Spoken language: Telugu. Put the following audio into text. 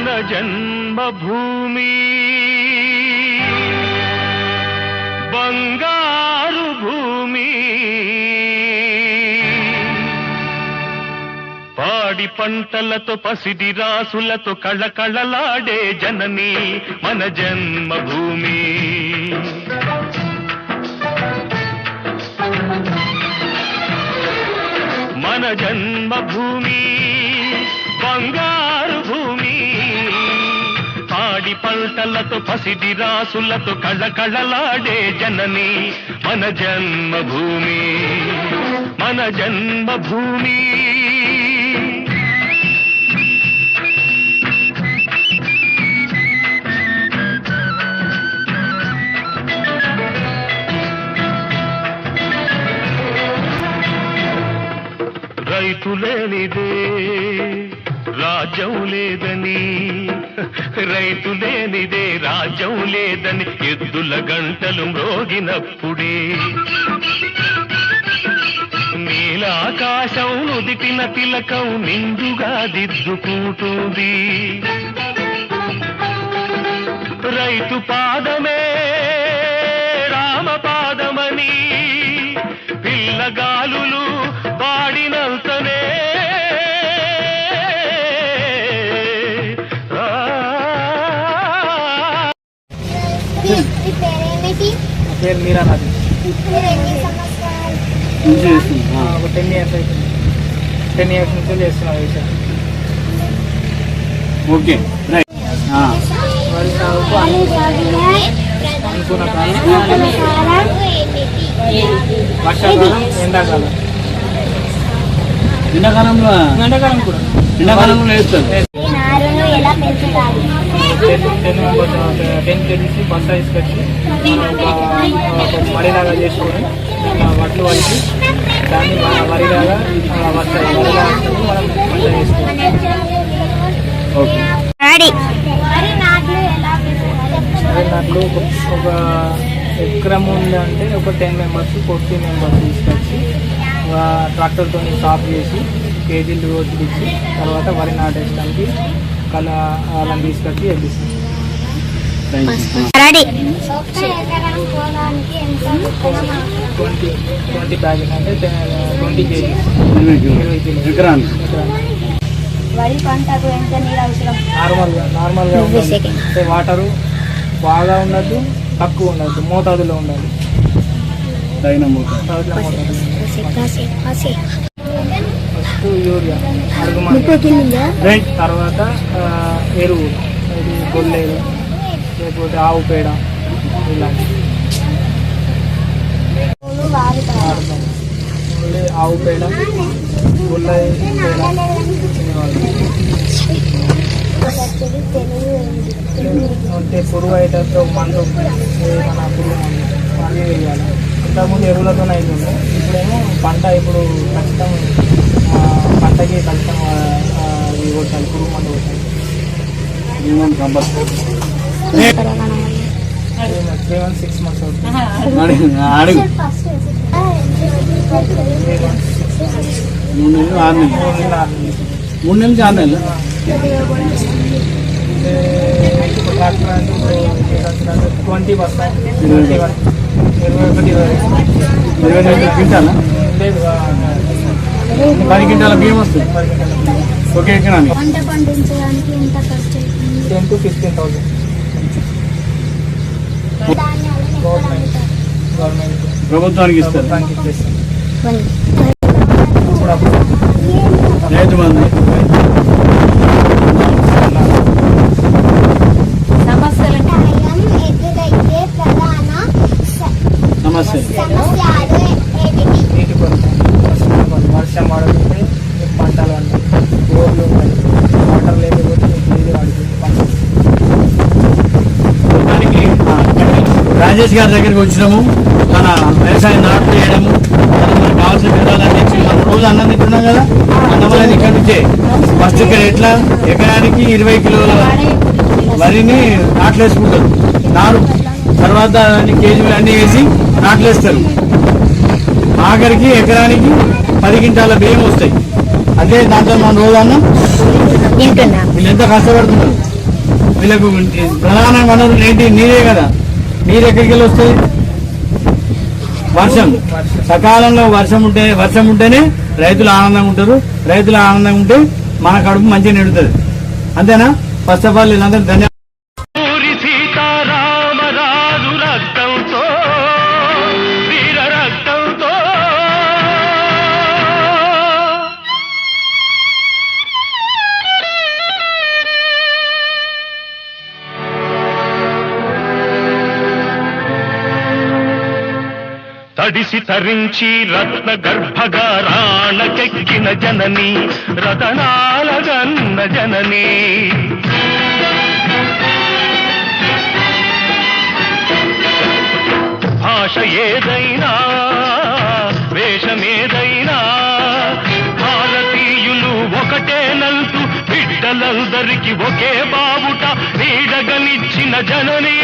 మన జన్మభూమి బంగారు భూమి పాడి పంటలతో పసిడి రాసులతో కళకళలాడే జనని మన జన్మభూమి మన జన్మభూమి బంగారు భూమి పాడి పంటలతో పసిడి రాసులతో కళకళలాడే జనని మన జన్మభూమి మన జన్మభూమి రైతు లేనిదే రాజ్యం లేదని రైతు లేనిదే రాజ్యం లేదని ఎద్దుల గంటలు మ్రోగినప్పుడే నీలాకాశం నుదిటిన తిలకం నిండుగా దిద్దుకుంటుంది రైతు పాదమే రామపాదమని పిల్లగాలులు పాడినంతనే పేరు మీరా నాది 10 years అవుతుంది 10 years నుంచి చేస్తున్నా విషయం ఓకే వరి సాగుకు అనుకున్న కాలం వర్షాకాలం ఎండాకాలం ఎండాకాలం కూడా ఎండాకాలంలో వేస్తారు 10 kgs బస్తా తీసుకొచ్చి వరిలాగా చేసుకొని వడ్లు వలిసి దాన్ని వరిలాగా వస్తాయి వరిలాగా మనం పంట చేసుకోవాలి. వరి నాట్లు ఒక ఎకరం ఉందంటే ఒక 10 members 14 members తీసుకొచ్చి ట్రాక్టర్తో సాఫ్ చేసి కేజీలు రోజులిచ్చి తర్వాత వరి నాటేయడానికి వాళ్ళని తీసుకొచ్చి వెళ్ళిస్తాం. 20 ప్యాకెట్ అంటే 20 kgs 20 కిలో. వరి పంటకు ఎంత నీరు అవసరం? నార్మల్గా ఉండాలి అంటే వాటరు బాగా ఉండద్దు తక్కువ ఉండద్దు మోతాదులో ఉండాలి. ఫస్ట్ యూరియా తర్వాత ఎరువు ఇది గొల్లేరు లేకపోతే ఆవు పేడ ఇలాంటి ఆవు పేడ గొల్ల పేడ అంటే పురుగు అయ్యేటప్పుడు మందు మన పురుగు మందు అన్నీ వేయాలి. ఇంతకుముందు ఎరువులతో అవుతుంది. ఇప్పుడేమో పంట ఇప్పుడు ఖచ్చితం పంటకి ఖచ్చితం ఇవి కొట్టాలి పురుగు మందు కొట్టాలి. 3 months 6 months అవుతుంది. 3 నెలలు 6 నెలలు ట్రాక్టర్ అంటే 20 బస్తా 21 క్వింటాలా 10 క్వింటాల బియ్యం వస్తుంది ఒకే ఎకరానికి. పంట పండించడానికి ఎంత ఖర్చు అవుతుంది? 10 to 15,000. గవర్నమెంట్ ప్రభుత్వానికి ఇస్తారు. ఇచ్చేస్తాం. రైతు బంధు సమస్య నీటి కొరత వర్షం పడకపోతే పంటలు ఉంటాయి రోడ్లు ఉంటాయి వాటర్ లేకపోతే నీళ్ళు పడుతుంది పంట. రాజేష్ గారి దగ్గరికి వచ్చినాము. మన వ్యవసాయం నాట్లు వేయడము మనకు కావాల్సిన విధానాలు తెచ్చి మనం రోజు అన్నం తింటున్నాం కదా. అన్నం అనేది ఇక్కడ నుంచే ఫస్ట్ ఇక్కడ ఎట్లా ఎకరానికి 20 కిలోల వరిని నాట్లు వేసుకుంటారు. నారు తర్వాత అన్ని కేజీలు అన్నీ వేసి నాట్లు వేస్తారు. ఆఖరికి ఎకరానికి 10 క్వింటాల బియ్యం వస్తాయి. అదే దాంట్లో మనం రోజు అన్నం వీళ్ళు ఎంత కష్టపడుతున్నారు. వీళ్ళకు ప్రధాన వనరులు ఏంటి? నీరే కదా. నీరు ఎక్కడికి వెళ్ళి వస్తుంది? వర్షం. సకాలంలో వర్షం ఉంటేనే రైతులు ఆనందంగా ఉంటారు. రైతులు ఆనందంగా ఉంటే మన కడుపు మంచిగా నిండుతుంది. అంతేనా? ఫస్ట్ ఆఫ్ ఆల్ వీళ్ళందరూ ధన్యవాదాలు. ఊరి సీతారామరాజు రక్తంతో వీర రక్తంతో తడిసి తరించి రత్న గర్భగారాణకెక్కిన జనని రతనాల గన్న జనని భాష ఏదైనా వేషమేదైనా భారతీయులు ఒకటేనంటూ బిడ్డలందరికీ ఒకే బావుట నీడగనిచ్చిన జనని